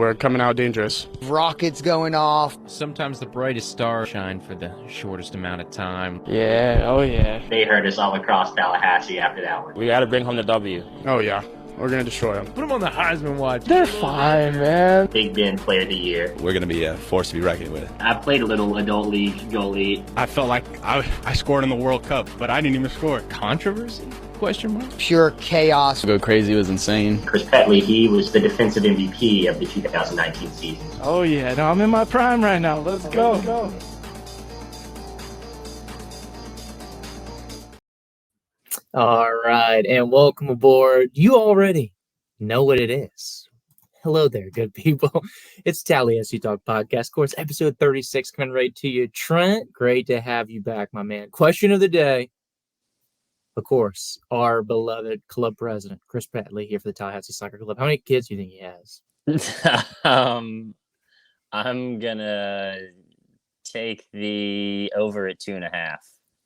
we're coming out dangerous. Rockets going off. Sometimes the brightest stars shine for the shortest amount of time. Yeah, oh yeah. They heard us all across Tallahassee after that one. We got to bring home the W. Oh, yeah. We're going to destroy them. Put them on the Heisman watch. They're fine, man. Big Ben Player of the Year. We're going to be a force to be reckoned with. I played a little adult league goalie. I felt like I scored in the World Cup, but I didn't even score. Controversy? Question mark? Pure chaos. To go crazy was insane. Chris Petley, he was the defensive MVP of the 2019 season. Oh yeah, no, I'm in my prime right now. Let's go. All right, and welcome aboard. You already know what it is. Hello there, good people. It's Tallahassee Talk Podcast, of course, episode 36 coming right to you. Trent, great to have you back, my man. Question of the day, of course, our beloved club president, Chris Petley, here for the Tallahassee Soccer Club. How many kids do you think he has? I'm gonna take the over at 2.5.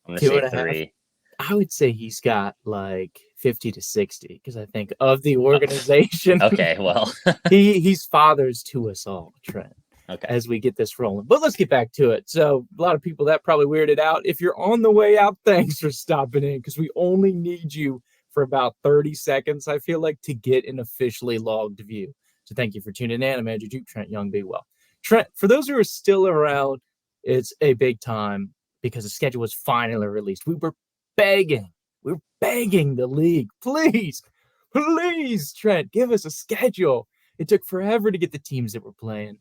I'm gonna 2.5? say 3. I would say he's got like 50 to 60 because I think of the organization. Okay, well, he's fathers to us all, Trent. Okay. As we get this rolling. But let's get back to it. So a lot of people that probably weirded out. If you're on the way out, thanks for stopping in because we only need you for about 30 seconds, I feel like, to get an officially logged view. So thank you for tuning in. I'm Andrew Joop, Trent Young, be well. Trent, for those who are still around, it's a big time because the schedule was finally released. We were begging the league, please, Trent, give us a schedule. It took forever to get the teams that were playing.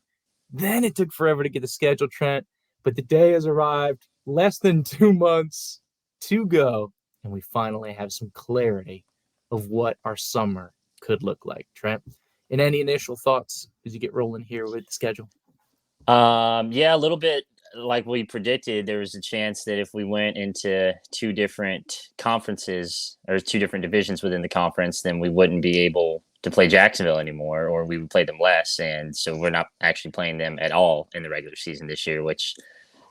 Then it took forever to get the schedule, Trent, but the day has arrived, less than 2 months to go, and we finally have some clarity of what our summer could look like. Trent, and any initial thoughts as you get rolling here with the schedule? Yeah, a little bit like we predicted. There was a chance that if we went into 2 different conferences or 2 different divisions within the conference, then we wouldn't be able to play Jacksonville anymore, or we would play them less. And so we're not actually playing them at all in the regular season this year, which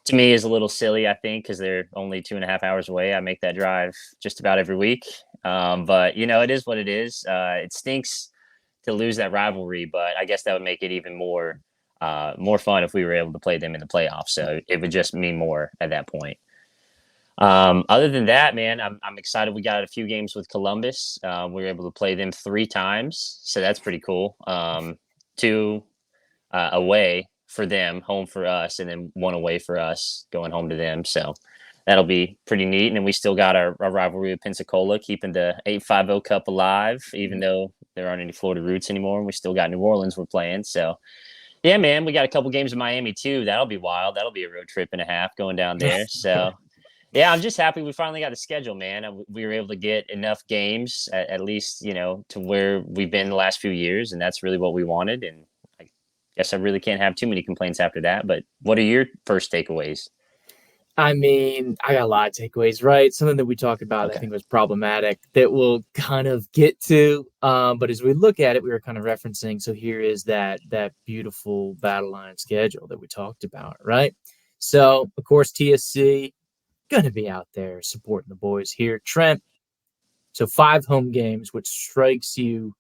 to me is a little silly, I think, because they're only 2.5 hours away. I make that drive just about every week. But, you know, it is what it is. It stinks to lose that rivalry, but I guess that would make it even more fun if we were able to play them in the playoffs. So it would just mean more at that point. Other than that, man, I'm excited. We got a few games with Columbus. We were able to play them 3 times. So that's pretty cool. 2 away for them, home for us, and then 1 away for us, going home to them. So that'll be pretty neat. And then we still got our rivalry with Pensacola, keeping the 850 Cup alive, even though there aren't any Florida roots anymore. And we still got New Orleans we're playing. So yeah, man, we got a couple games in Miami too. That'll be wild. That'll be a road trip and a half going down there. So yeah, I'm just happy we finally got a schedule, man. We were able to get enough games, at least, you know, to where we've been the last few years. And that's really what we wanted. And I guess I really can't have too many complaints after that. But what are your first takeaways? I mean, I got a lot of takeaways, right? Something that we talked about, I think, was problematic that we'll kind of get to. But as we look at it, we were kind of referencing. So here is that beautiful battle line schedule that we talked about, right? So, of course, TSC going to be out there supporting the boys here. Trent, so 5 home games, which strikes you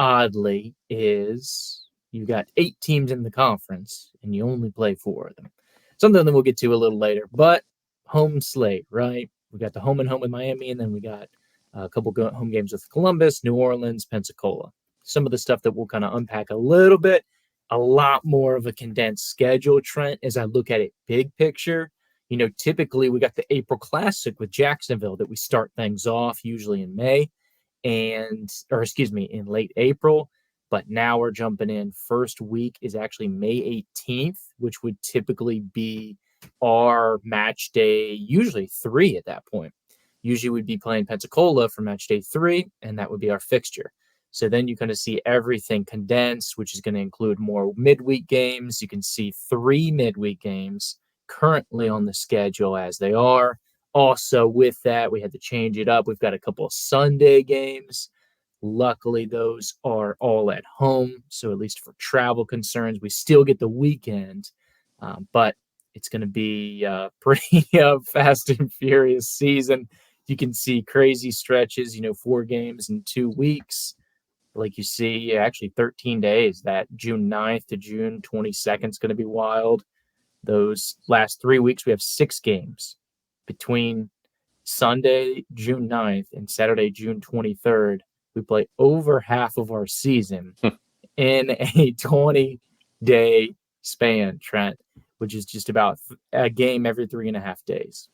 oddly is you got 8 teams in the conference and you only play 4 of them. Something that we'll get to a little later, but home slate, right? We got the home and home with Miami, and then we got a couple home games with Columbus, New Orleans, Pensacola. Some of the stuff that we'll kind of unpack a little bit, a lot more of a condensed schedule, Trent, as I look at it big picture. You know, typically we got the April Classic with Jacksonville that we start things off usually in May in late April. But now we're jumping in. First week is actually May 18th, which would typically be our match day, usually 3 at that point. Usually we'd be playing Pensacola for match day 3, and that would be our fixture. So then you kind of see everything condensed, which is going to include more midweek games. You can see 3 midweek games currently on the schedule as they are. Also with that, we had to change it up. We've got a couple of Sunday games. Luckily, those are all at home. So at least for travel concerns, we still get the weekend. But it's going to be a pretty fast and furious season. You can see crazy stretches, 4 games in 2 weeks. like you see, actually 13 days. That June 9th to June 22nd is going to be wild. Those last 3 weeks, we have 6 games between Sunday, June 9th and Saturday, June 23rd. We play over half of our season in a 20-day span, Trent, which is just about a game every 3.5 days.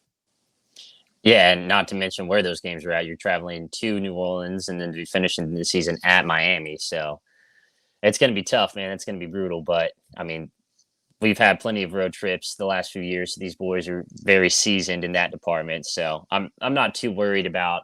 Yeah, and not to mention where those games are at. You're traveling to New Orleans and then to be finishing the season at Miami. So it's going to be tough, man. It's going to be brutal. But, I mean, we've had plenty of road trips the last few years. These boys are very seasoned in that department. So I'm not too worried about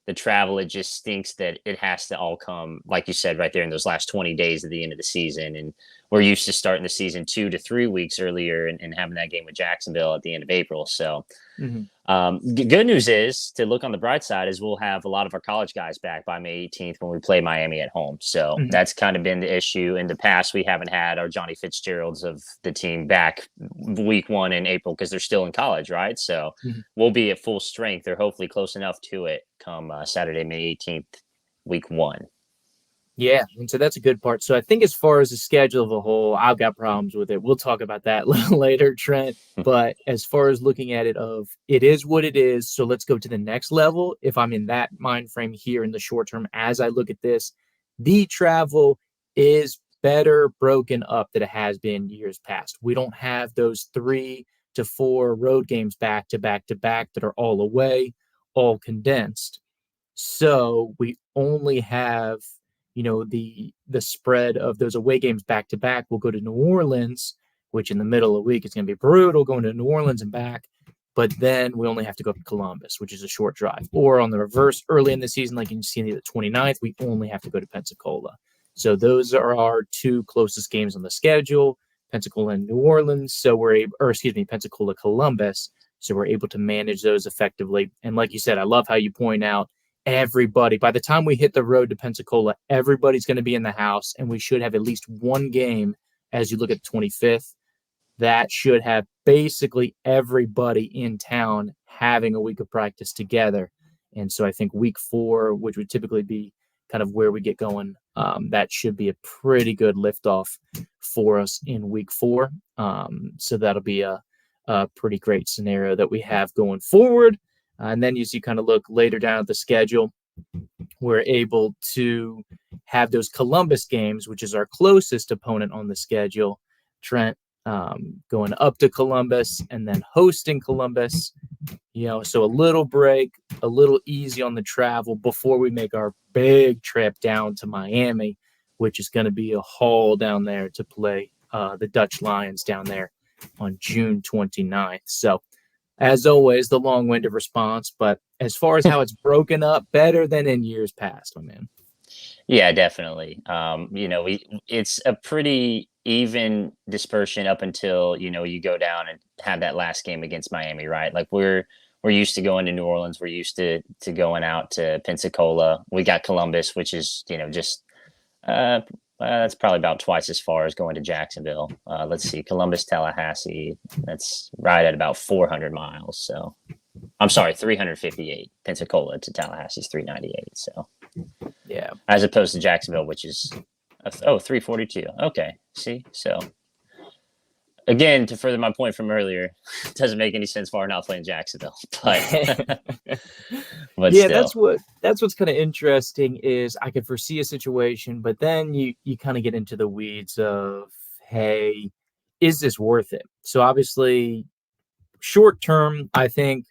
the travel. It just stinks that it has to all come, like you said, right there in those last 20 days at the end of the season. And we're used to starting the season 2 to 3 weeks earlier and having that game with Jacksonville at the end of April. So good news is, to look on the bright side, is we'll have a lot of our college guys back by May 18th when we play Miami at home. So that's kind of been the issue. In the past, we haven't had our Johnny Fitzgeralds of the team back week 1 in April because they're still in college, right? So we'll be at full strength, or hopefully close enough to it, come Saturday, May 18th, week 1. Yeah, and so that's a good part. So I think as far as the schedule of a whole, I've got problems with it. We'll talk about that a little later, Trent. But as far as looking at it, it is what it is. So let's go to the next level. If I'm in that mind frame here in the short term, as I look at this, the travel is better broken up than it has been years past. We don't have those 3 to 4 road games back to back to back that are all away, all condensed. So we only have, the spread of those away games back to back. We'll go to New Orleans, which in the middle of the week is going to be brutal, going to New Orleans and back. But then we only have to go to Columbus, which is a short drive. Or on the reverse, early in the season, like you can see the 29th, we only have to go to Pensacola. So those are our 2 closest games on the schedule, Pensacola and New Orleans. Pensacola, Columbus. So we're able to manage those effectively. And like you said, I love how you point out, everybody, by the time we hit the road to Pensacola, everybody's going to be in the house, and we should have at least 1 game as you look at the 25th. That should have basically everybody in town having a week of practice together. And so I think week 4, which would typically be kind of where we get going, that should be a pretty good liftoff for us in week 4. So that'll be a pretty great scenario that we have going forward. And then as you kind of look later down at the schedule, we're able to have those Columbus games, which is our closest opponent on the schedule. Trent, going up to Columbus and then hosting Columbus, so a little break, a little easy on the travel before we make our big trip down to Miami, which is going to be a haul down there to play the Dutch Lions down there on June 29th. So, as always, the long-winded response, but as far as how it's broken up, better than in years past, my man. Yeah, definitely. It's a pretty even dispersion up until, you go down and have that last game against Miami, right? Like we're used to going to New Orleans. We're used to going out to Pensacola. We got Columbus, which is, that's probably about twice as far as going to Jacksonville. Let's see, Columbus, Tallahassee. That's right at about 400 miles. So, I'm sorry, 358. Pensacola to Tallahassee is 398. So, yeah, as opposed to Jacksonville, which is 342. Okay, see, so again, to further my point from earlier, it doesn't make any sense why we're not playing Jacksonville. But, yeah, still. that's what's kind of interesting is I could foresee a situation, but then you kind of get into the weeds of, hey, is this worth it? So obviously, short term, I think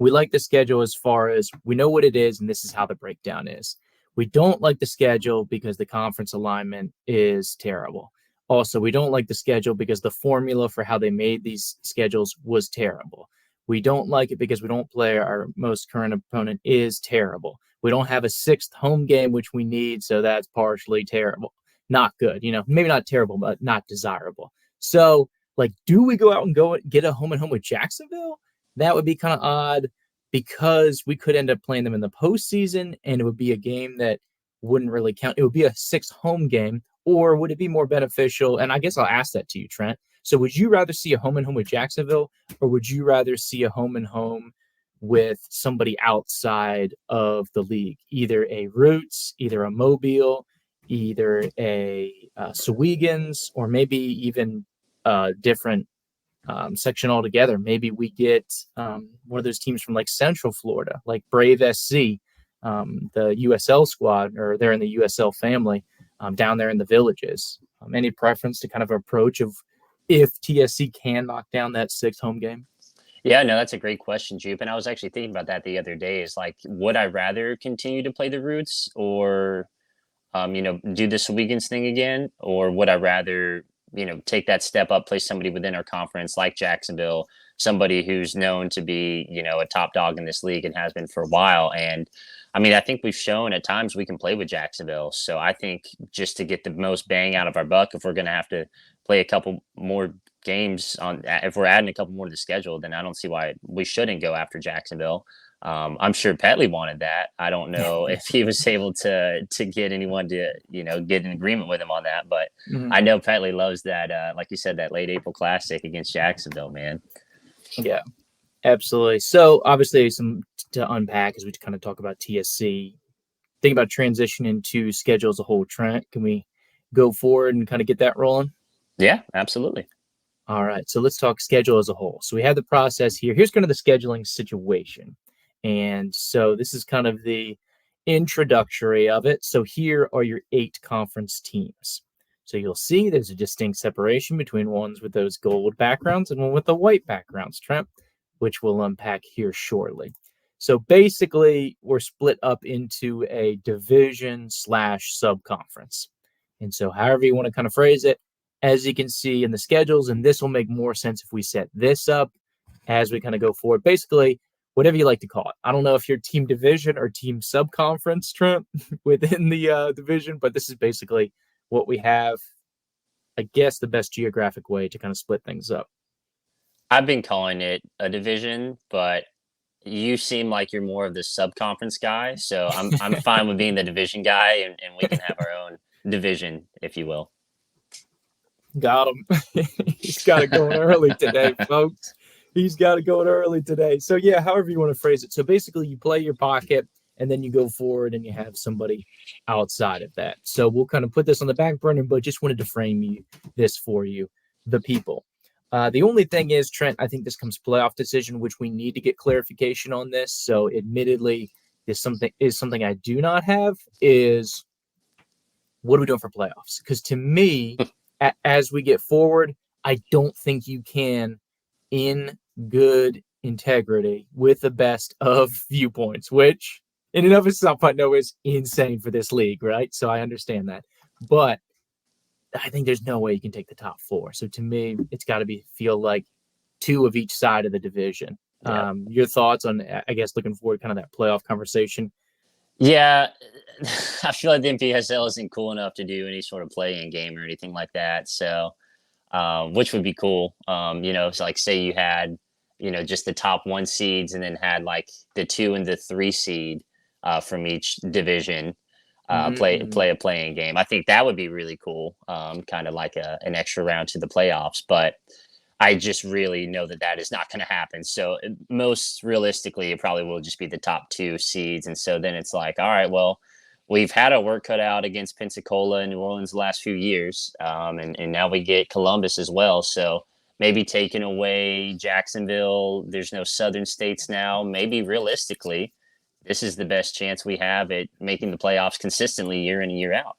we like the schedule as far as we know what it is, and this is how the breakdown is. We don't like the schedule because the conference alignment is terrible. Also, we don't like the schedule because the formula for how they made these schedules was terrible. We don't like it because we don't play our most current opponent is terrible. We don't have a 6th home game, which we need, so that's partially terrible. Not good, maybe not terrible, but not desirable. So, do we go out and go get a home and home with Jacksonville? That would be kind of odd because we could end up playing them in the postseason, and it would be a game that wouldn't really count. It would be a 6th home game. Or would it be more beneficial? And I guess I'll ask that to you, Trent. So would you rather see a home and home with Jacksonville, or would you rather see a home and home with somebody outside of the league, either a Roots, either a Mobile, either a Sowegans, or maybe even a different section altogether. Maybe we get one of those teams from like Central Florida, like Brave SC, the USL squad, or they're in the USL family down there in the Villages. Any preference to kind of approach of if TSC can knock down that 6th home game? Yeah, no, that's a great question, Joop. And I was actually thinking about that the other day. Is like, would I rather continue to play the Roots or, do the Sowegans thing again? Or would I rather, take that step up, play somebody within our conference like Jacksonville, somebody who's known to be, a top dog in this league and has been for a while. And I mean, I think we've shown at times we can play with Jacksonville. So I think just to get the most bang out of our buck, if we're going to have to play a couple more games if we're adding a couple more to the schedule, then I don't see why we shouldn't go after Jacksonville. I'm sure Petley wanted that. I don't know if he was able to get anyone to, get an agreement with him on that, but I know Petley loves that. Like you said, that late April Classic against Jacksonville, man. Yeah, absolutely. So obviously some to unpack as we kind of talk about TSC, think about transitioning to schedule as a whole. Trent, can we go forward and kind of get that rolling? Yeah, absolutely. All right, so let's talk schedule as a whole. So we have the process here. Here's kind of the scheduling situation. And so this is kind of the introductory of it. So here are your 8 conference teams. So you'll see there's a distinct separation between ones with those gold backgrounds and one with the white backgrounds, Trent, which we'll unpack here shortly. So basically, we're split up into a division / sub-conference. And so however you want to kind of phrase it, as you can see in the schedules, and this will make more sense if we set this up as we kind of go forward. Basically, whatever you like to call it. I don't know if you're team division or team sub-conference, Trent, within the division, but this is basically what we have, I guess, the best geographic way to kind of split things up. I've been calling it a division, but you seem like you're more of the sub-conference guy, so I'm fine with being the division guy, and we can have our own division, if you will. Got him. He's got it going early today, folks. He's got it going early today. So, yeah, however you want to phrase it. So, basically, you play your pocket, and then you go forward, and you have somebody outside of that. So, we'll kind of put this on the back burner, but just wanted to frame this for you, the people. The only thing is, Trent, I think this comes playoff decision, which we need to get clarification on this. So, admittedly, something I do not have is what are we doing for playoffs? Because to me, as we get forward, I don't think you can, in good integrity, with the best of viewpoints, which in and of itself I know is insane for this league, right? So I understand that. But I think there's no way you can take the top 4. So to me, it's got to feel like 2 of each side of the division. Yeah. Your thoughts on, I guess, looking forward kind of that playoff conversation? Yeah, I feel like the NPSL isn't cool enough to do any sort of play-in game or anything like that. So, which would be cool. So like say you had, just the top 1 seeds and then had like the 2 and the 3 seed from each division play a play-in game. I think that would be really cool. Kind of like an extra round to the playoffs, but I just really know that is not going to happen. So most realistically, it probably will just be the top 2 seeds. And so then it's like, all right, well, we've had our work cut out against Pensacola and New Orleans the last few years. And now we get Columbus as well. So maybe taking away Jacksonville, there's no Southern states now. Maybe realistically, this is the best chance we have at making the playoffs consistently year in and year out.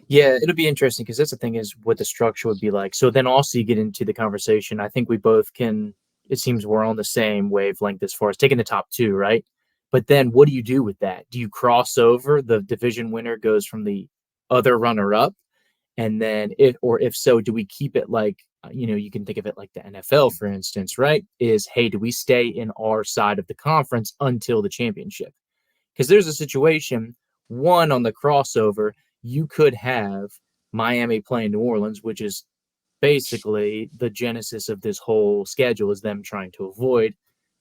Yeah, it'll be interesting because that's the thing is what the structure would be like. So then also you get into the conversation. I think we both can, it seems we're on the same wavelength as far as taking the top 2, right? But then what do you do with that? Do you cross over? The division winner goes from the other runner up. And then if so, do we keep it like, you can think of it like the NFL, for instance, right? Is, hey, do we stay in our side of the conference until the championship? Because there's a situation, one on the crossover, you could have Miami playing New Orleans, which is basically the genesis of this whole schedule is them trying to avoid,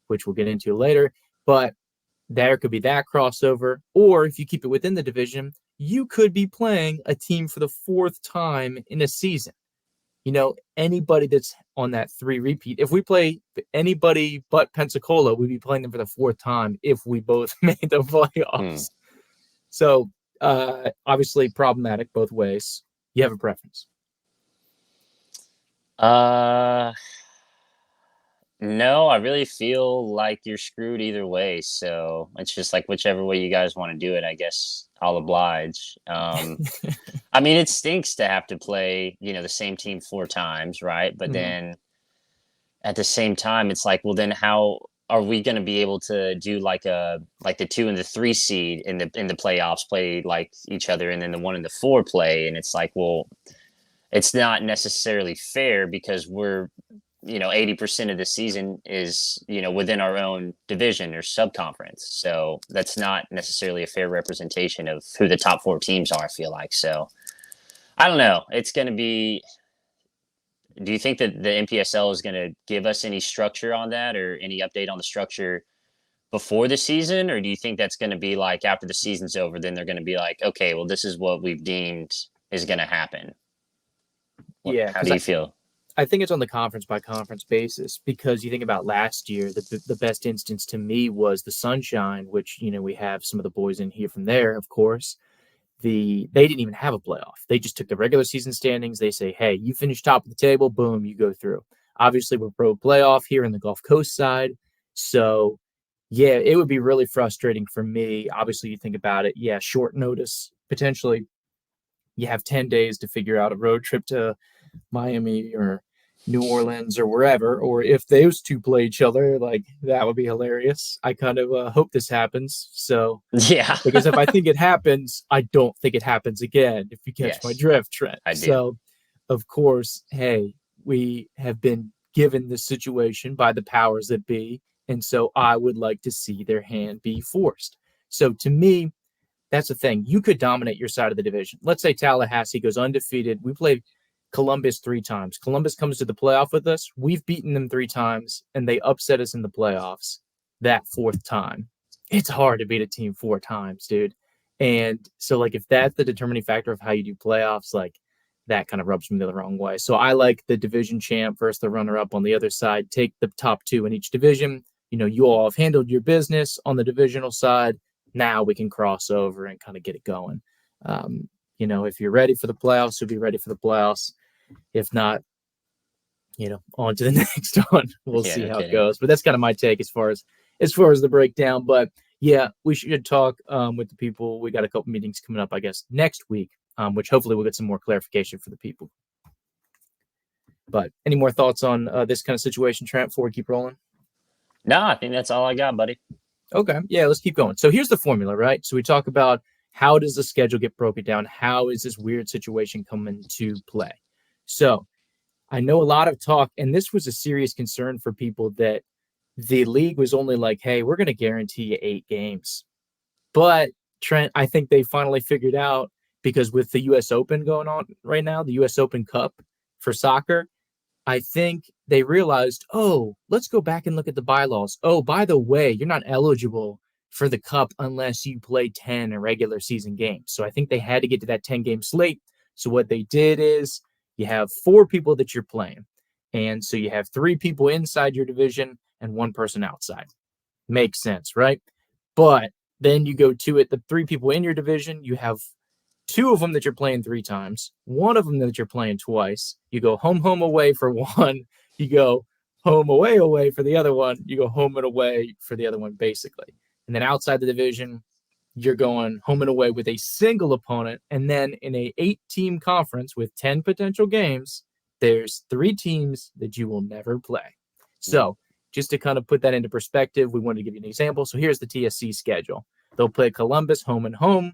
which we'll get into later. But there could be that crossover. Or if you keep it within the division, you could be playing a team for the 4th time in a season. anybody that's on that 3 repeat, if we play anybody but Pensacola, we'd be playing them for the 4th time if we both made the playoffs. So obviously problematic both ways. You have a preference? No, I really feel like you're screwed either way. So it's just like whichever way you guys want to do it, I guess I'll oblige. I mean, it stinks to have to play, the same team 4 times, right? But then at the same time, it's like, well, then how are we going to be able to do like the 2 and the 3 seed in the playoffs play like each other, and then the 1 and the 4 play? And it's like, well, it's not necessarily fair because we're 80% of the season is, within our own division or subconference. So that's not necessarily a fair representation of who the top 4 teams are, I feel like. So I don't know. It's going to be, do you think that the NPSL is going to give us any structure on that or any update on the structure before the season? Or do you think that's going to be like after the season's over, then they're going to be like, okay, well, this is what we've deemed is going to happen? Yeah. How do you feel? I think it's on the conference by conference basis, because you think about last year, the best instance to me was the Sunshine, which, we have some of the boys in here from there, of course. They didn't even have a playoff. They just took the regular season standings. They say, hey, you finish top of the table, boom, you go through. Obviously, we're pro playoff here in the Gulf Coast side. So, yeah, it would be really frustrating for me. Obviously, you think about it. Yeah, short notice, potentially. You have 10 days to figure out a road trip to Miami or New Orleans or wherever, or if those 2 play each other, like that would be hilarious. I kind of hope this happens. So yeah, because if I think it happens, I don't think it happens again. If you catch my drift, Trent. I do. So, of course, hey, we have been given this situation by the powers that be, and so I would like to see their hand be forced. So to me, that's the thing. You could dominate your side of the division. Let's say Tallahassee goes undefeated. We play Columbus 3 times. Columbus comes to the playoff with us. We've beaten them 3 times, and they upset us in the playoffs that 4th time. It's hard to beat a team 4 times, dude. And so, like, if that's the determining factor of how you do playoffs, like, that kind of rubs me the wrong way. So I like the division champ versus the runner-up on the other side. Take the top 2 in each division. You all have handled your business on the divisional side. Now we can cross over and kind of get it going. If you're ready for the playoffs, you'll be ready for the playoffs. If not, on to the next one. We'll see how it goes. But that's kind of my take as far as the breakdown. But yeah, we should talk with the people. We got a couple meetings coming up, I guess, next week, which hopefully we'll get some more clarification for the people. But any more thoughts on this kind of situation, Trent, before we keep rolling? No, I think that's all I got, buddy. Okay. Yeah, let's keep going. So here's the formula, right? So we talk about how does the schedule get broken down? How is this weird situation come into play? So I know a lot of talk, and this was a serious concern for people, that the league was only like, hey, we're going to guarantee you 8 games. But Trent, I think they finally figured out, because with the U.S. Open going on right now, the U.S. Open Cup for soccer, I think they realized, oh, let's go back and look at the bylaws. Oh, by the way, you're not eligible for the cup unless you play 10 regular season games. So I think they had to get to that 10-game slate. So what they did is you have 4 people that you're playing. And so you have 3 people inside your division and 1 person outside. Makes sense, right? But then you go to it, the 3 people in your division, you have 2 of them that you're playing 3 times, 1 of them that you're playing twice. You go home, away for 1. You go home, away for the other one. You go home and away for the other one, basically. And then outside the division, you're going home and away with a single opponent. And then in a 8-team conference with 10 potential games, there's 3 teams that you will never play. So just to kind of put that into perspective, we wanted to give you an example. So here's the TSC schedule. They'll play Columbus home and home,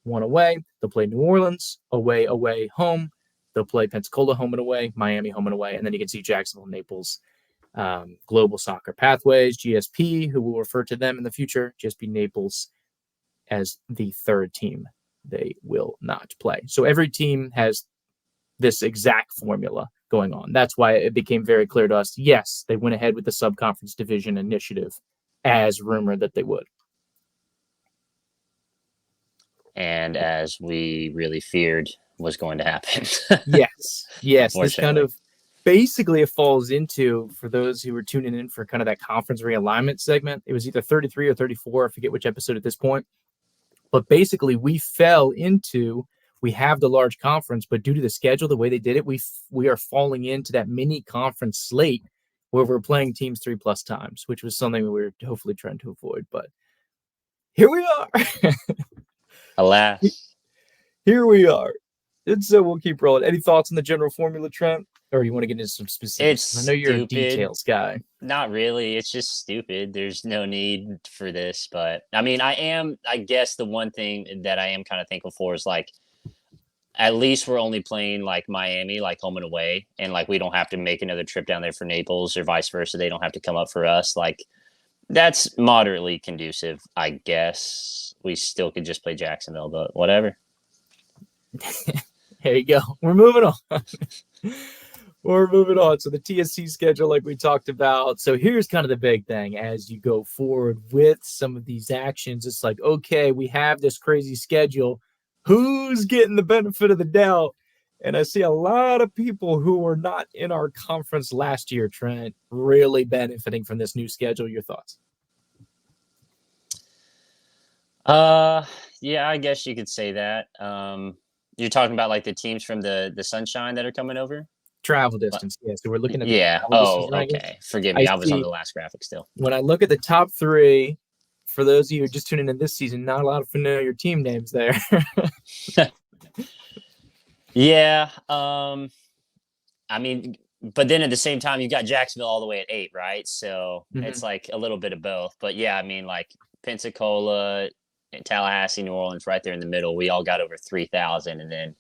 1 away. They'll play New Orleans away, home. They'll play Pensacola home and away, Miami home and away. And then you can see Jacksonville, Naples, Global Soccer Pathways, GSP, who will refer to them in the future, GSP Naples, as the 3rd team they will not play. So every team has this exact formula going on. That's why it became very clear to us, yes, they went ahead with the subconference division initiative as rumored that they would. And as we really feared, was going to happen. Yes. This kind Unfortunately. of basically it falls into, for those who were tuning in for kind of that conference realignment segment, it was either 33 or 34. I forget which episode at this point. But basically, we fell into, we have the large conference, but due to the schedule, the way they did it, we are falling into that mini conference slate where we're playing teams 3+ times, which was something we were hopefully trying to avoid. But here we are. Alas. Here we are. And so we'll keep rolling. Any thoughts on the general formula, Trent? Or you want to get into some specifics? It's I know you're stupid. a details guy. Not really. It's just stupid. There's no need for this. But I mean, I guess the one thing that I am kind of thankful for is like, at least we're only playing like Miami, like home and away. And like, we don't have to make another trip down there for Naples or vice versa. They don't have to come up for us. Like, that's moderately conducive, I guess. We still could just play Jacksonville, but whatever. There you go. We're moving on. We're moving on. So the TSC schedule, like we talked about. So here's kind of the big thing as you go forward with some of these actions. It's like, okay, we have this crazy schedule. Who's getting the benefit of the doubt? And I see a lot of people who were not in our conference last year, Trent, really benefiting from this new schedule. Your thoughts? Yeah, I guess you could say that. You're talking about like the teams from the Sunshine that are coming over? Travel distance. Yeah. So we're looking at okay. Forgive me. I was on the last graphic still. When I look at the top three, for those of you who are just tuning in this season, not a lot of familiar team names there. Yeah. I mean, but then at the same time, you got Jacksonville all the way at 8, right? So it's like a little bit of both. But yeah, I mean, like Pensacola, Tallahassee, New Orleans, right there in the middle. We all got over 3,000, and then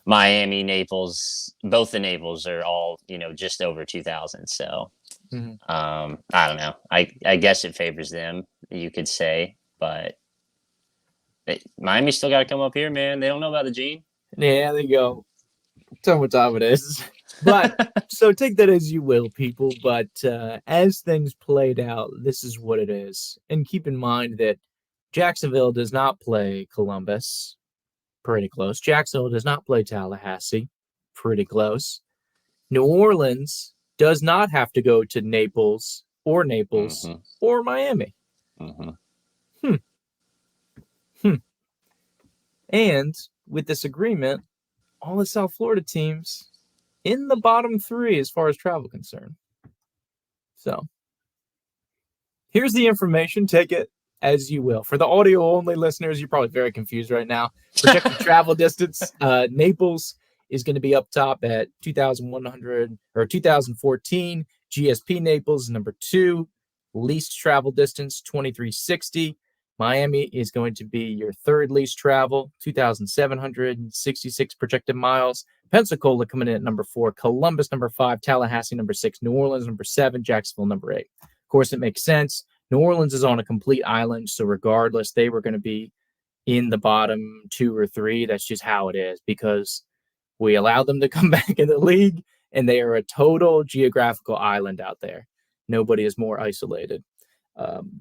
Miami, Naples, both the Naples are all, just over 2,000. So, I don't know. I guess it favors them, you could say, but Miami still got to come up here, man. They don't know about the Gene. Yeah, there you go. Tell me what time it is. But so take that as you will, people. But as things played out, this is what it is. And keep in mind that Jacksonville does not play Columbus. Pretty close. Jacksonville does not play Tallahassee. Pretty close. New Orleans does not have to go to Naples or Miami. And with this agreement, all the South Florida teams in the bottom 3 as far as travel concerned. So here's the information. Take it as you will. For the audio-only listeners, you're probably very confused right now. Projected travel distance, Naples is going to be up top at 2,100 or 2,014. GSP Naples, number 2. Least travel distance, 2,360. Miami is going to be your 3rd least travel, 2,766 projected miles. Pensacola coming in at number 4. Columbus, number 5. Tallahassee, number 6. New Orleans, number 7. Jacksonville, number 8. Of course, it makes sense. New Orleans is on a complete island, so regardless, they were going to be in the bottom 2 or 3. That's just how it is because we allowed them to come back in the league, and they are a total geographical island out there. Nobody is more isolated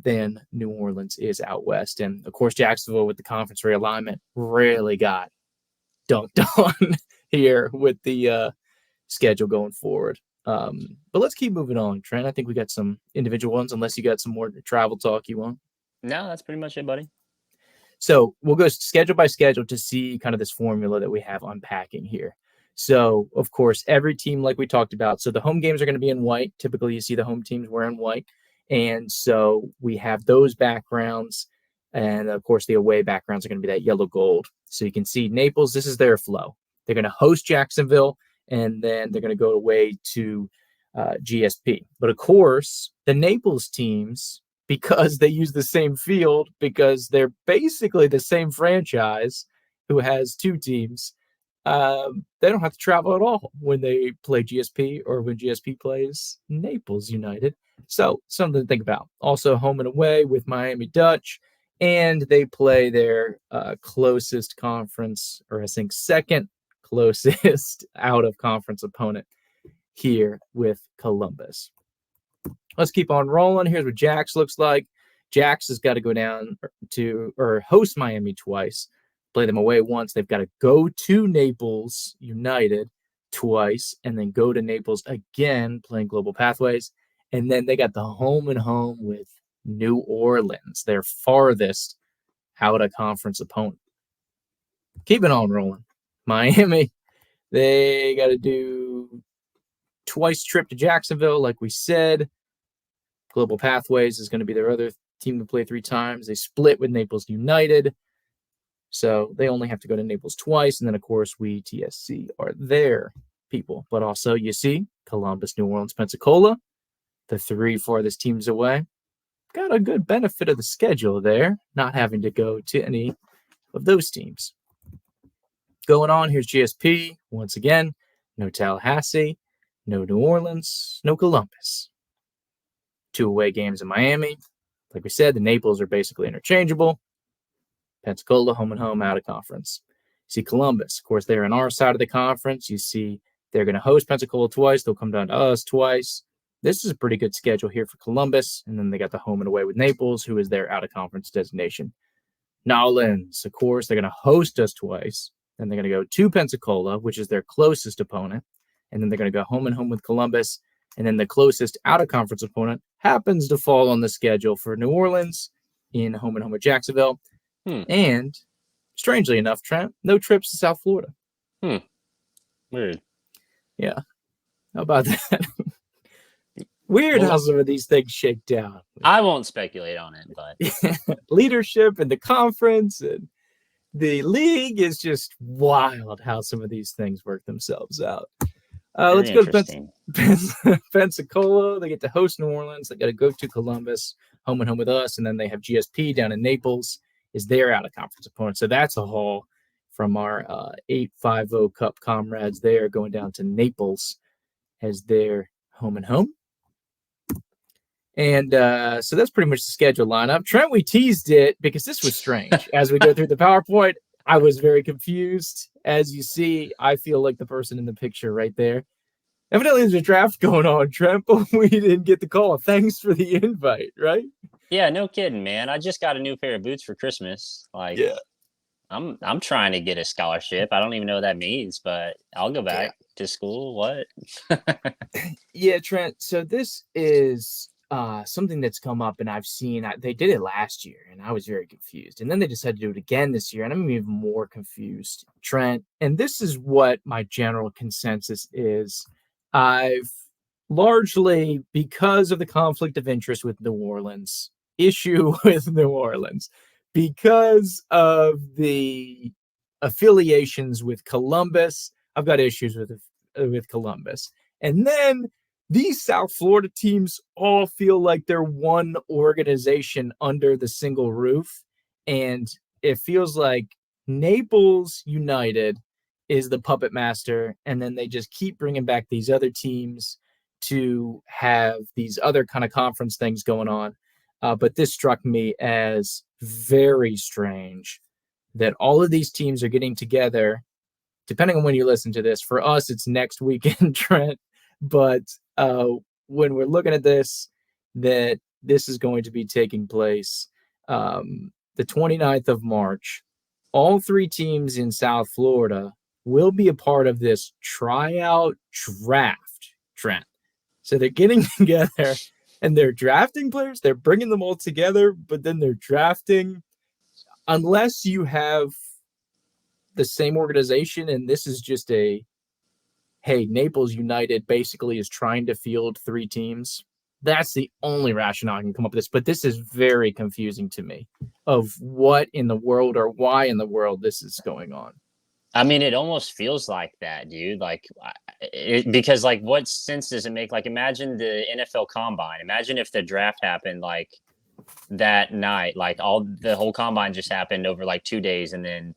than New Orleans is out west. And, of course, Jacksonville with the conference realignment really got dunked on here with the schedule going forward. But let's keep moving on, Trent. I think we got some individual ones, unless you got some more travel talk you want. No, that's pretty much it, buddy. So we'll go schedule by schedule to see kind of this formula that we have unpacking here. So, of course, every team, like we talked about, so the home games are going to be in white. Typically, you see the home teams wearing white. And so we have those backgrounds. And, of course, the away backgrounds are going to be that yellow gold. So you can see Naples, this is their flow. They're going to host Jacksonville, and then they're going to go away to GSP. But, of course, the Naples teams, because they use the same field, because they're basically the same franchise who has 2 teams, they don't have to travel at all when they play GSP or when GSP plays Naples United. So something to think about. Also home and away with Miami Dutch, and they play their closest conference, or I think second closest out of conference opponent here with Columbus. Let's keep on rolling. Here's what Jax looks like. Jax has got to go down to or host Miami twice. play them away once. They've got to go to Naples United twice and then go to Naples again, playing Global Pathways. And then they got the home and home with New Orleans, their farthest out of conference opponent. Keep it on rolling. Miami, they got to do twice trip to Jacksonville, like we said. Global Pathways is going to be their other team to play 3 times. They split with Naples United, so they only have to go to Naples twice. And then, of course, we TSC are their people. But also, you see, Columbus, New Orleans, Pensacola, the 3 farthest teams away. Got a good benefit of the schedule there, not having to go to any of those teams. Going on, here's GSP. Once again, no Tallahassee, no New Orleans, no Columbus. 2 away games in Miami. Like we said, the Naples are basically interchangeable. Pensacola, home and home, out of conference. You see Columbus. Of course, they're on our side of the conference. You see they're going to host Pensacola twice. They'll come down to us twice. This is a pretty good schedule here for Columbus. And then they got the home and away with Naples, who is their out-of-conference designation. Nolans, of course, they're going to host us twice. Then they're going to go to Pensacola, which is their closest opponent. And then they're going to go home and home with Columbus. And then the closest out-of-conference opponent happens to fall on the schedule for New Orleans in home and home with Jacksonville. And strangely enough, Trent, no trips to South Florida. Weird. Yeah. How about that? Weird how some of these things shake down. I won't speculate on it, but leadership and the conference and the league is just wild how some of these things work themselves out. Let's go to Pensacola. They get to host New Orleans. They got to go to Columbus, home and home with us. And then they have GSP down in Naples is their out-of-conference opponent. So that's a haul from our 850 Cup comrades there going down to Naples as their home and home. And so that's pretty much the schedule lineup. Trent, we teased it because this was strange. As we go through the PowerPoint, I was very confused. As you see, I feel like the person in the picture right there. Evidently, there's a draft going on, Trent, but we didn't get the call. Thanks for the invite, right? Yeah, no kidding, man. I just got a new pair of boots for Christmas. I'm trying to get a scholarship. I don't even know what that means, but I'll go back to school. What? Yeah, Trent. So this is something that's come up, and I've seen. They did it last year, and I was very confused. And then they decided to do it again this year, and I'm even more confused, Trent. And this is what my general consensus is. I've largely, because of the conflict of interest with New Orleans, issue with New Orleans, because of the affiliations with Columbus, I've got issues with Columbus. And then these South Florida teams all feel like they're one organization under the single roof. And it feels like Naples United is the puppet master. And then they just keep bringing back these other teams to have these other kind of conference things going on. But this struck me as very strange that all of these teams are getting together, depending on when you listen to this. For us, it's next weekend, Trent. But when we're looking at this, that this is going to be taking place the 29th of March. All 3 teams in South Florida will be a part of this tryout draft, Trent. So they're getting together and they're drafting players. They're bringing them all together, but then they're drafting. Unless you have the same organization, and this is just hey, Naples United basically is trying to field 3 teams. That's the only rationale I can come up with this. But this is very confusing to me of what in the world or why in the world this is going on. I mean, it almost feels like that, dude. Like, because like, what sense does it make? Like, imagine the NFL Combine. Imagine if the draft happened like that night. Like, the whole combine just happened over like 2 days, and then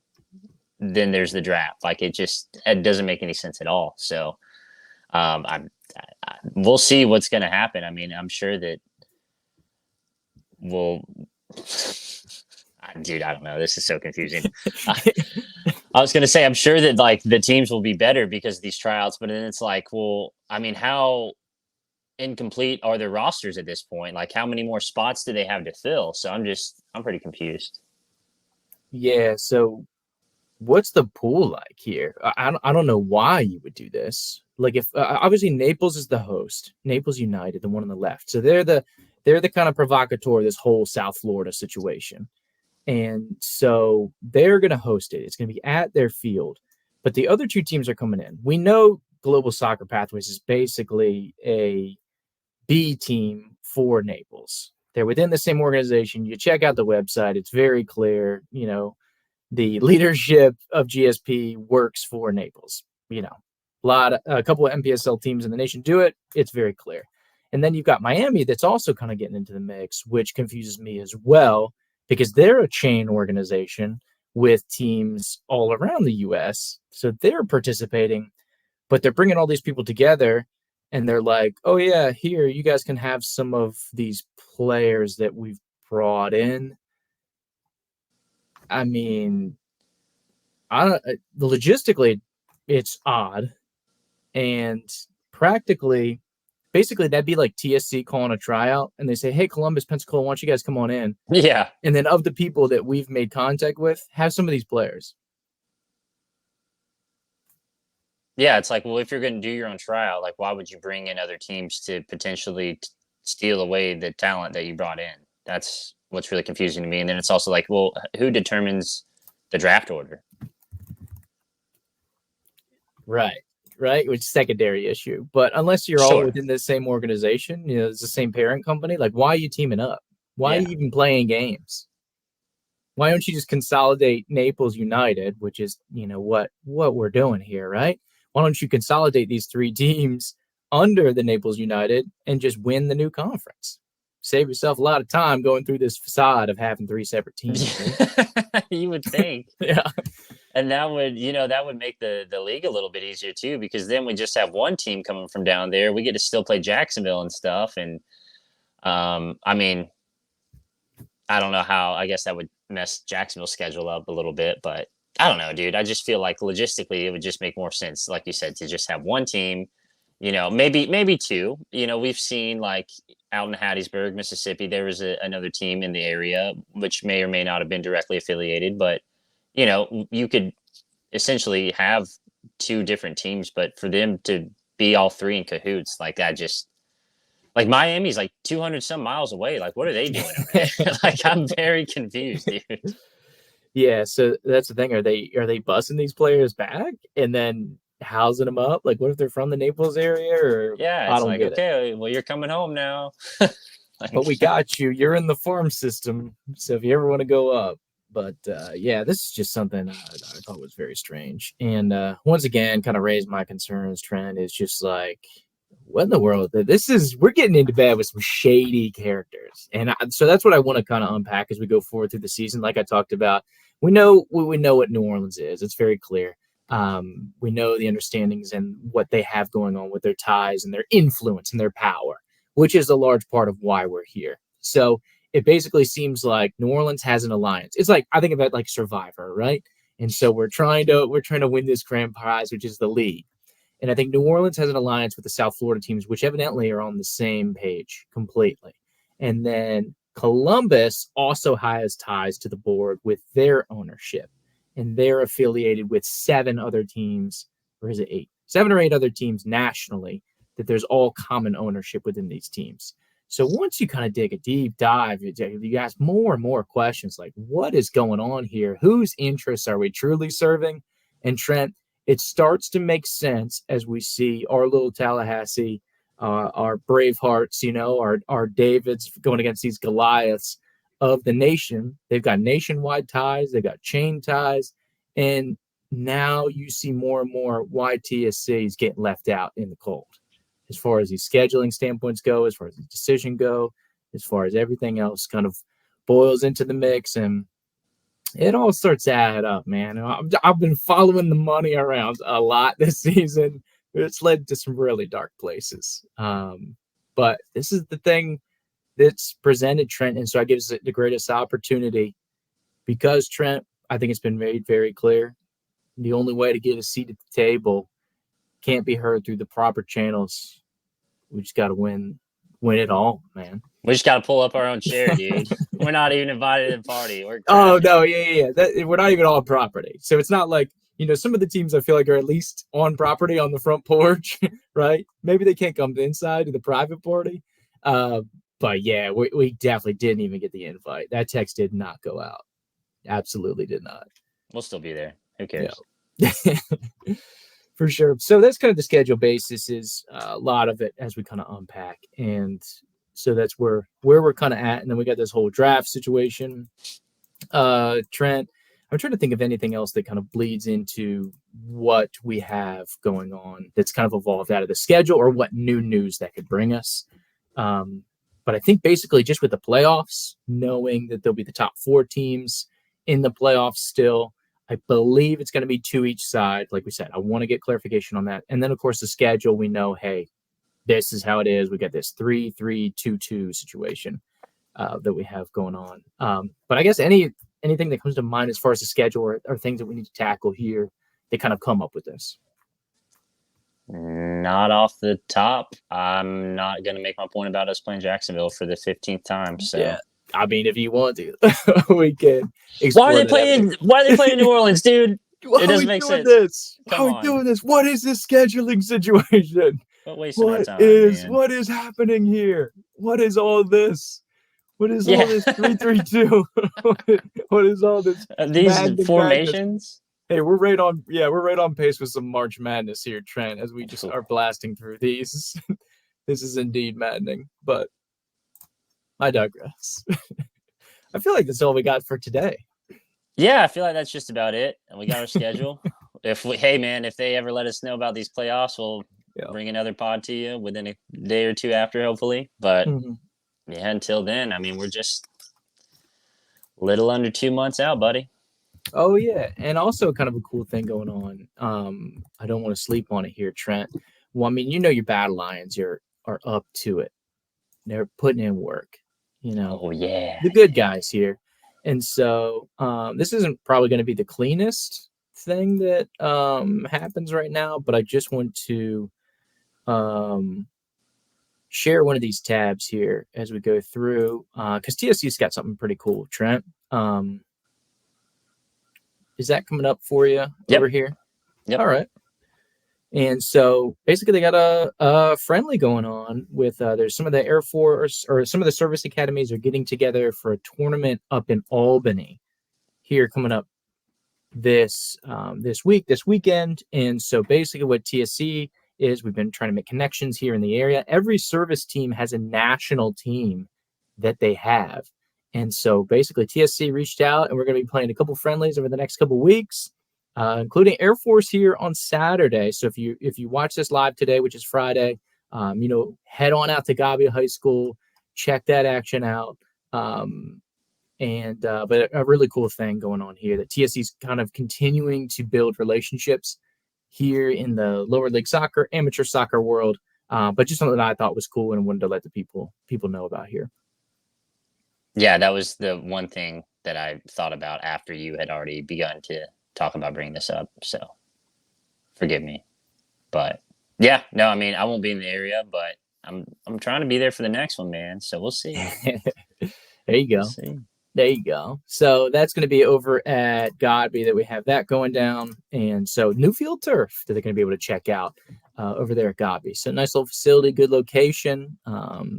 there's the draft. Like, it doesn't make any sense at all. So, we'll see what's going to happen. I mean, I'm sure that dude, I don't know. This is so confusing. I was going to say, I'm sure that like the teams will be better because of these tryouts, but then it's like, well, I mean, how incomplete are their rosters at this point? Like, how many more spots do they have to fill? So I'm pretty confused. Yeah. So what's the pool like here? I don't know why you would do this. Like if obviously Naples is the host, Naples United, the one on the left. So they're the kind of provocateur of this whole South Florida situation. And so they're going to host it. It's going to be at their field. But the other two teams are coming in. We know Global Soccer Pathways is basically a B team for Naples. They're within the same organization. You check out the website. It's very clear, the leadership of GSP works for Naples. A couple of NPSL teams in the nation do it. It's very clear. And then you've got Miami that's also kind of getting into the mix, which confuses me as well, because they're a chain organization with teams all around the U.S. So they're participating, but they're bringing all these people together and they're like, oh, yeah, here, you guys can have some of these players that we've brought in. I mean, logistically, it's odd. And practically, basically, that'd be like TSC calling a tryout. And they say, hey, Columbus, Pensacola, why don't you guys come on in? Yeah. And then of the people that we've made contact with, have some of these players. Yeah, it's like, well, if you're going to do your own tryout, like, why would you bring in other teams to potentially steal away the talent that you brought in? That's what's really confusing to me. And then it's also like, well, who determines the draft order? Right, which is a secondary issue. But unless you're all within the same organization, it's the same parent company, like, why are you teaming up? Why are you even playing games? Why don't you just consolidate Naples United, which is, what we're doing here, right? Why don't you consolidate these three teams under the Naples United and just win the new conference? Save yourself a lot of time going through this facade of having three separate teams. Right? You would think. Yeah. And that would make the league a little bit easier too, because then we just have one team coming from down there. We get to still play Jacksonville and stuff. And I mean, I don't know how. I guess that would mess Jacksonville's schedule up a little bit, but I don't know, dude. I just feel like logistically it would just make more sense, like you said, to just have one team. Maybe two. We've seen like out in Hattiesburg, Mississippi, there was another team in the area, which may or may not have been directly affiliated, but you could essentially have two different teams, but for them to be all three in cahoots, like that just like Miami's like 200 some miles away. Like, what are they doing over there? Like, I'm very confused, dude. Yeah. So that's the thing. Are they busing these players back and then housing them up? Like, what if they're from the Naples area? Or yeah, it's like, okay, well, you're coming home now. But we got you. You're in the farm system. So if you ever want to go up. But this is just something I thought was very strange. And once again, kind of raised my concerns. Trent is just like, what in the world? We're getting into bed with some shady characters. And so that's what I want to kind of unpack as we go forward through the season. Like I talked about, we know what New Orleans is. It's very clear. We know the understandings and what they have going on with their ties and their influence and their power, which is a large part of why we're here. So it basically seems like New Orleans has an alliance. It's like, I think about like Survivor, right? And so we're trying to win this grand prize, which is the league. And I think New Orleans has an alliance with the South Florida teams, which evidently are on the same page completely. And then Columbus also has ties to the board with their ownership. And they're affiliated with 7 other teams, or is it 8? 7 or 8 other teams nationally, that there's all common ownership within these teams. So once you kind of dig a deep dive, you ask more and more questions like, what is going on here? Whose interests are we truly serving? And Trent, it starts to make sense as we see our little Tallahassee, our Bravehearts, our Davids going against these Goliaths of the nation. They've got nationwide ties. They've got chain ties. And now you see more and more why TSC is getting left out in the cold. As far as these scheduling standpoints go, as far as the decision go, as far as everything else kind of boils into the mix, and it all starts to add up, man. I've been following the money around a lot this season. It's led to some really dark places. But this is the thing that's presented, Trent, and so I give us the greatest opportunity because, Trent, I think it's been made very clear. The only way to get a seat at the table can't be heard through the proper channels. We just got to win it all, man. We just got to pull up our own chair, dude. We're not even invited to the party. Oh no, yeah. We're not even on property, so it's not like some of the teams I feel like are at least on property on the front porch, right? Maybe they can't come inside to the private party, but yeah, we definitely didn't even get the invite. That text did not go out. Absolutely did not. We'll still be there. Who cares? Yeah. For sure. So that's kind of the schedule basis is a lot of it as we kind of unpack. And so that's where we're kind of at. And then we got this whole draft situation. Trent, I'm trying to think of anything else that kind of bleeds into what we have going on that's kind of evolved out of the schedule or what new news that could bring us. But I think basically just with the playoffs, knowing that there'll be the top 4 teams in the playoffs still, I believe it's going to be 2 each side. Like we said, I want to get clarification on that. And then, of course, the schedule, we know, hey, this is how it is. We got this 3-3-2-2 situation that we have going on. But I guess anything that comes to mind as far as the schedule or things that we need to tackle here, they kind of come up with this. Not off the top. I'm not going to make my point about us playing Jacksonville for the 15th time. So. Yeah. I mean, if you want to, we can. Why are they playing New Orleans, dude? It doesn't make sense. Why are we doing this? What is this scheduling situation? What is happening here? What is all this? What is all this 3-3-2? What is all this? These formations? Hey, we're right on pace with some March Madness here, Trent, as we just are blasting through these. This is indeed maddening, but I digress. I feel like that's all we got for today. Yeah, I feel like that's just about it. And we got our schedule. If they ever let us know about these playoffs, we'll bring another pod to you within a day or two after, hopefully. But yeah, until then, I mean, we're just a little under 2 months out, buddy. Oh yeah, and also kind of a cool thing going on. I don't want to sleep on it here, Trent. Well, I mean, your Battle Lions are up to it. They're putting in work. Oh yeah, the good guys here. And so this isn't probably going to be the cleanest thing that happens right now, but I just want to share one of these tabs here as we go through because TSC's got something pretty cool. Trent, is that coming up for you over here? Yep. All right. And so basically they got a friendly going on with there's some of the Air Force or some of the service academies are getting together for a tournament up in Albany here coming up this weekend. And so basically what TSC is, we've been trying to make connections here in the area. Every service team has a national team that they have. And so basically TSC reached out and we're going to be playing a couple friendlies over the next couple weeks. Including Air Force here on Saturday. So if you watch this live today, which is Friday, head on out to Gabia High School, check that action out. But a really cool thing going on here that TSC's kind of continuing to build relationships here in the lower league soccer, amateur soccer world. But just something that I thought was cool and wanted to let the people know about here. Yeah, that was the one thing that I thought about after you had already begun to talk about bringing this up, so forgive me. But yeah, no, I mean, I won't be in the area, but I'm trying to be there for the next one, man. So we'll see. There you go. There you go. So that's going to be over at Godby that we have that going down. And so new field turf that they're going to be able to check out over there at Godby. So nice little facility, good location.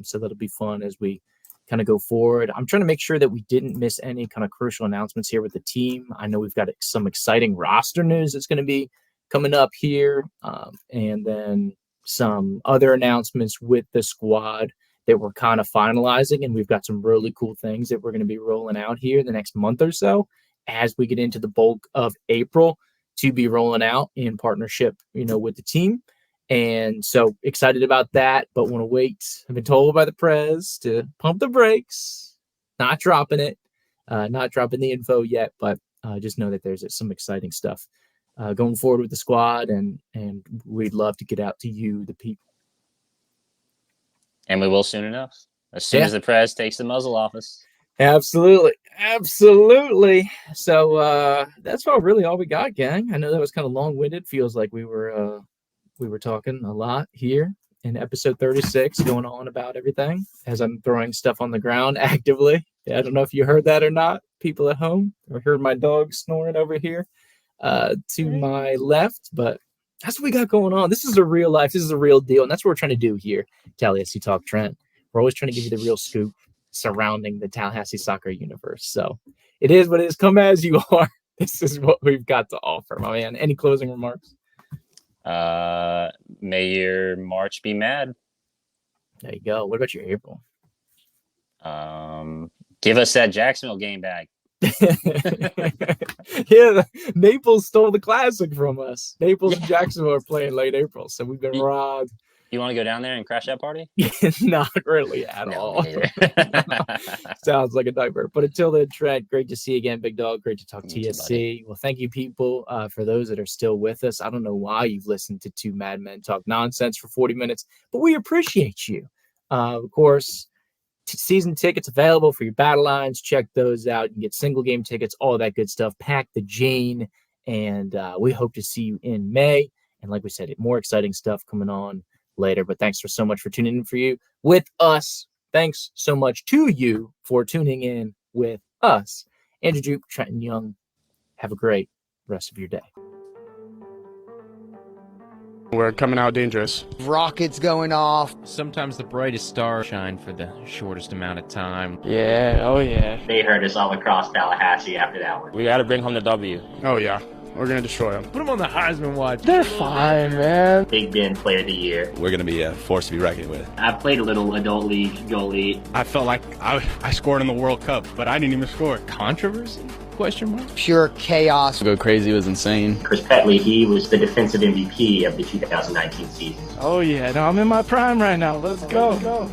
So that'll be fun as we kind of go forward. I'm trying to make sure that we didn't miss any kind of crucial announcements here with the team. I know we've got some exciting roster news that's going to be coming up here. And then some other announcements with the squad that we're kind of finalizing. And we've got some really cool things that we're going to be rolling out here the next month or so as we get into the bulk of April to be rolling out in partnership, with the team. And so excited about that, but want to wait. I've been told by the prez to pump the brakes, not dropping it, not dropping the info yet, but just know that there's some exciting stuff going forward with the squad, and we'd love to get out to you, the people. And we will soon enough, as soon as the prez takes the muzzle off us. Absolutely. So that's really all we got, gang. I know that was kind of long-winded. Feels like we were talking a lot here in episode 36, going on about everything as I'm throwing stuff on the ground actively. Yeah, I don't know if you heard that or not, people at home, or heard my dog snoring over here to my left, but that's what we got going on. This is a real life. This is a real deal, and that's what we're trying to do here, Tallahassee Talk Trent. We're always trying to give you the real scoop surrounding the Tallahassee soccer universe. So it is what it is. Come as you are. This is what we've got to offer, my man. Any closing remarks? May your March be mad. There you go. What about your April? Give us that Jacksonville game back. Yeah, Naples stole the classic from us. Naples and Jacksonville are playing late April, so we've been robbed. You want to go down there and crash that party? Not really at all. Sounds like a nightmare. But until then, Trent, great to see you again, big dog. Great to talk TSC. Well, thank you, people, for those that are still with us. I don't know why you've listened to two madmen talk nonsense for 40 minutes, but we appreciate you. Of course, season tickets available for your battle lines. Check those out. You can get single game tickets, all that good stuff. Pack the Jane, and we hope to see you in May. And like we said, more exciting stuff coming on later. But thanks so much for tuning in with us. Thanks so much to you for tuning in with us. Andrew Joop, Trenton Young, have a great rest of your day. We're coming out dangerous. Rockets going off. Sometimes the brightest stars shine for the shortest amount of time. Yeah, oh yeah. They heard us all across Tallahassee after that one. We got to bring home the W. Oh, yeah. We're going to destroy them. Put them on the Heisman watch. They're fine, man. Big Ben Player of the Year. We're going to be a force to be reckoned with. I played a little adult league goalie. I felt like I scored in the World Cup, but I didn't even score. Controversy? Question mark? Pure chaos. Go crazy was insane. Chris Petley, he was the defensive MVP of the 2019 season. Oh yeah, no, I'm in my prime right now. Let's go.